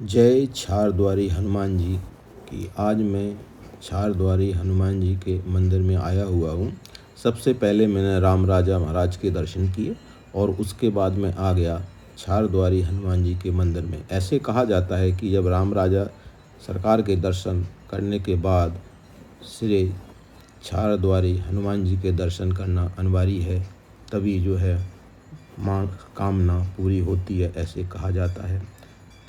जय छारद्वारी हनुमान जी की। आज मैं छारद्वारी हनुमान जी के मंदिर में आया हुआ हूँ। सबसे पहले मैंने राम राजा महाराज के दर्शन किए और उसके बाद मैं आ गया छारद्वारी हनुमान जी के मंदिर में। ऐसे कहा जाता है कि जब राम राजा सरकार के दर्शन करने के बाद श्री छारद्वारी हनुमान जी के दर्शन करना अनिवार्य है, तभी जो है कामना पूरी होती है, ऐसे कहा जाता है।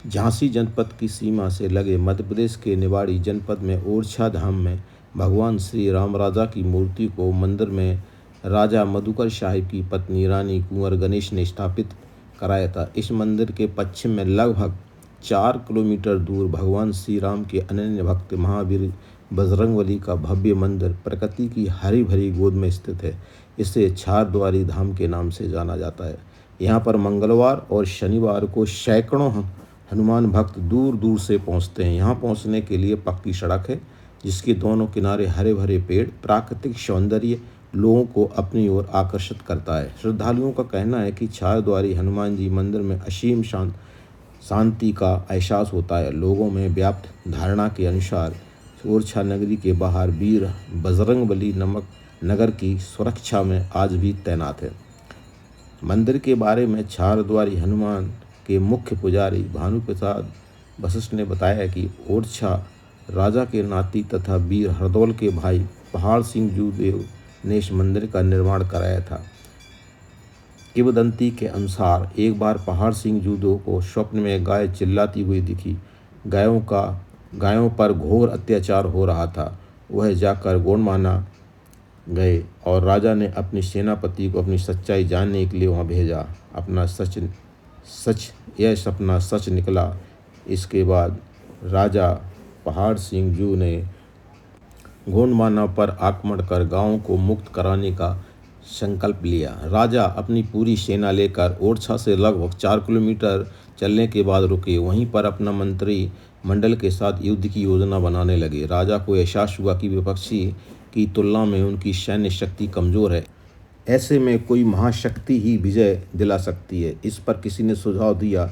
झांसी जनपद की सीमा से लगे मध्य प्रदेश के निवाड़ी जनपद में ओरछा धाम में भगवान श्री राम राजा की मूर्ति को मंदिर में राजा मधुकर साहिब की पत्नी रानी कुंवर गणेश ने स्थापित कराया था। इस मंदिर के पश्चिम में लगभग 4 किलोमीटर दूर भगवान श्री राम के अनन्य भक्त महावीर बजरंगबली का भव्य मंदिर प्रकृति की हरी भरी गोद में स्थित है। इसे छारद्वारी धाम के नाम से जाना जाता है। यहाँ पर मंगलवार और शनिवार को सैकड़ों हनुमान भक्त दूर दूर से पहुँचते हैं। यहाँ पहुँचने के लिए पक्की सड़क है, जिसके दोनों किनारे हरे भरे पेड़, प्राकृतिक सौंदर्य लोगों को अपनी ओर आकर्षित करता है। श्रद्धालुओं का कहना है कि छारद्वारी हनुमान जी मंदिर में असीम शांति का एहसास होता है। लोगों में व्याप्त धारणा के अनुसार ओरछा नगरी के बाहर वीर बजरंगबली नमक नगर की सुरक्षा में आज भी तैनात है। मंदिर के बारे में छारद्वारी हनुमान के मुख्य पुजारी भानु प्रसाद वशिष्ठ ने बताया कि ओरछा राजा के नाती तथा वीर हरदौल के भाई पहाड़ सिंह जूदेव ने इस मंदिर का निर्माण कराया था। किंवदंती के अनुसार एक बार पहाड़ सिंह जूदेव को स्वप्न में गाय चिल्लाती हुई दिखी। गायों पर घोर अत्याचार हो रहा था। वह जाकर गोंडमाना गए और राजा ने अपने सेनापति को अपनी सच्चाई जानने के लिए वहां भेजा। यह सपना सच निकला। इसके बाद राजा पहाड़ सिंह जू ने गोंडमाना पर आक्रमण कर गांवों को मुक्त कराने का संकल्प लिया। राजा अपनी पूरी सेना लेकर ओरछा से लगभग 4 किलोमीटर चलने के बाद रुके। वहीं पर अपना मंत्री मंडल के साथ युद्ध की योजना बनाने लगे। राजा को एहसास हुआ कि विपक्षी की तुलना में उनकी सैन्य शक्ति कमज़ोर है। ऐसे में कोई महाशक्ति ही विजय दिला सकती है। इस पर किसी ने सुझाव दिया,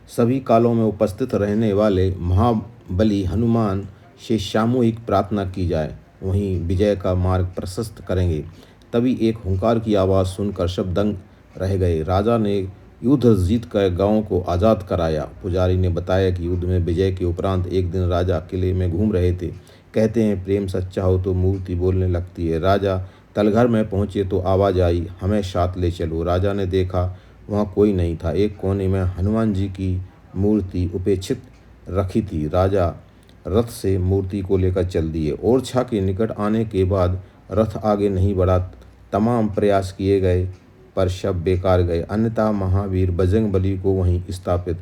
सभी कालों में उपस्थित रहने वाले महाबली हनुमान से सामूहिक प्रार्थना की जाए, वहीं विजय का मार्ग प्रशस्त करेंगे। तभी एक हुंकार की आवाज़ सुनकर सब दंग रह गए। राजा ने युद्ध जीतकर गांवों को आज़ाद कराया। पुजारी ने बताया कि युद्ध में विजय के उपरांत एक दिन राजा किले में घूम रहे थे। कहते हैं प्रेम सच्चा हो तो मूर्ति बोलने लगती है। राजा तलघर में पहुंचे तो आवाज़ आई, हमें साथ ले चलो। राजा ने देखा, वहाँ कोई नहीं था। एक कोने में हनुमान जी की मूर्ति उपेक्षित रखी थी। राजा रथ से मूर्ति को लेकर चल दिए। ओरछा के निकट आने के बाद रथ आगे नहीं बढ़ा। तमाम प्रयास किए गए पर सब बेकार गए। अन्यथा महावीर बजरंगबली को वहीं स्थापित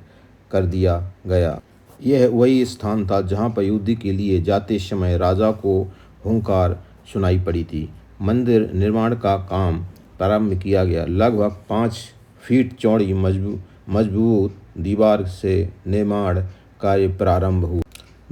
कर दिया गया। यह वही स्थान था जहाँ पर युद्ध के लिए जाते समय राजा को हुंकार सुनाई पड़ी थी। मंदिर निर्माण का काम प्रारंभ किया गया। लगभग 5 फीट चौड़ी मजबूत दीवार से निर्माण कार्य प्रारंभ हुआ।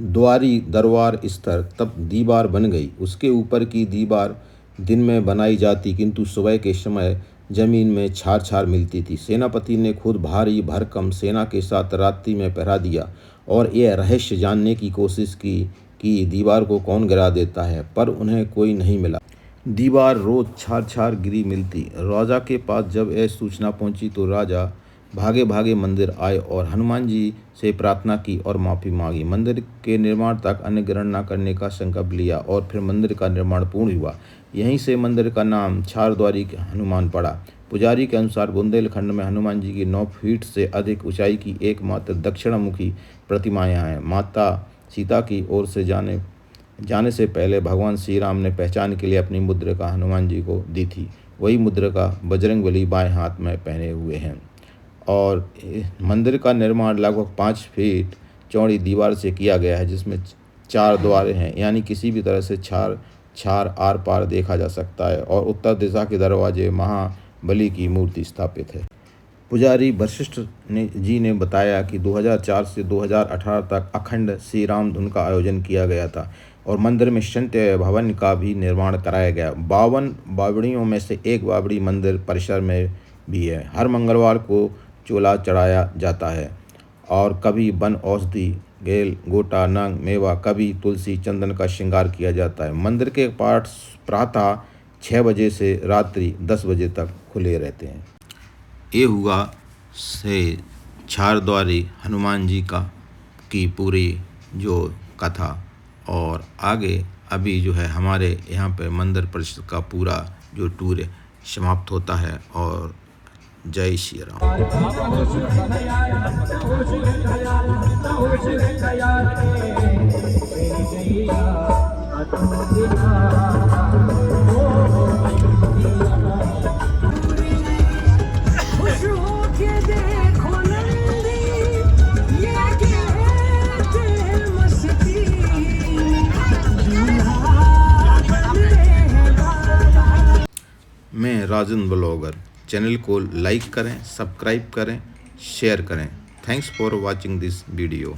द्वारी दरबार स्तर तब दीवार बन गई। उसके ऊपर की दीवार दिन में बनाई जाती, किंतु सुबह के समय जमीन में छार मिलती थी। सेनापति ने खुद भारी भरकम सेना के साथ रात्रि में पहरा दिया और यह रहस्य जानने की कोशिश की कि दीवार को कौन गिरा देता है, पर उन्हें कोई नहीं मिला। दीवार रोज छार गिरी मिलती। राजा के पास जब यह सूचना पहुंची तो राजा भागे भागे मंदिर आए और हनुमान जी से प्रार्थना की और माफ़ी मांगी। मंदिर के निर्माण तक अन्यग्रहण न करने का संकल्प लिया और फिर मंदिर का निर्माण पूर्ण हुआ। यहीं से मंदिर का नाम छारद्वारी हनुमान पड़ा। पुजारी के अनुसार बुंदेलखंड में हनुमान जी की 9 फीट से अधिक ऊंचाई की एकमात्र दक्षिणमुखी प्रतिमा यहाँ है। माता सीता की ओर से जाने से पहले भगवान श्री राम ने पहचान के लिए अपनी मुद्रिका हनुमान जी को दी थी। वही मुद्रिका बजरंगबली बाएं हाथ में पहने हुए हैं। और मंदिर का निर्माण लगभग 5 फीट चौड़ी दीवार से किया गया है, जिसमें 4 द्वार हैं, यानी किसी भी तरह से छार आर पार देखा जा सकता है। और उत्तर दिशा के दरवाजे महाबली की मूर्ति स्थापित है। पुजारी वशिष्ठ जी ने बताया कि 2004 से 2018 तक अखंड श्री राम धुन का आयोजन किया गया था और मंदिर में संत्य भवन का भी निर्माण कराया गया। 52 बावड़ियों में से एक बावड़ी मंदिर परिसर में भी है। हर मंगलवार को चोला चढ़ाया जाता है और कभी वन औषधि गेल गोटा नंग मेवा कभी तुलसी चंदन का श्रृंगार किया जाता है। मंदिर के पाठ प्रातः 6 बजे से रात्रि 10 बजे तक खुले रहते हैं। ये हुआ से छारद्वारी हनुमान जी की पूरी जो कथा, और आगे अभी जो है हमारे यहाँ पे मंदिर परिषद का पूरा जो टूर है समाप्त होता है। और जय श्री राम। मैं राजन ब्लॉगर, चैनल को लाइक करें, सब्सक्राइब करें, शेयर करें। Thanks for watching this video.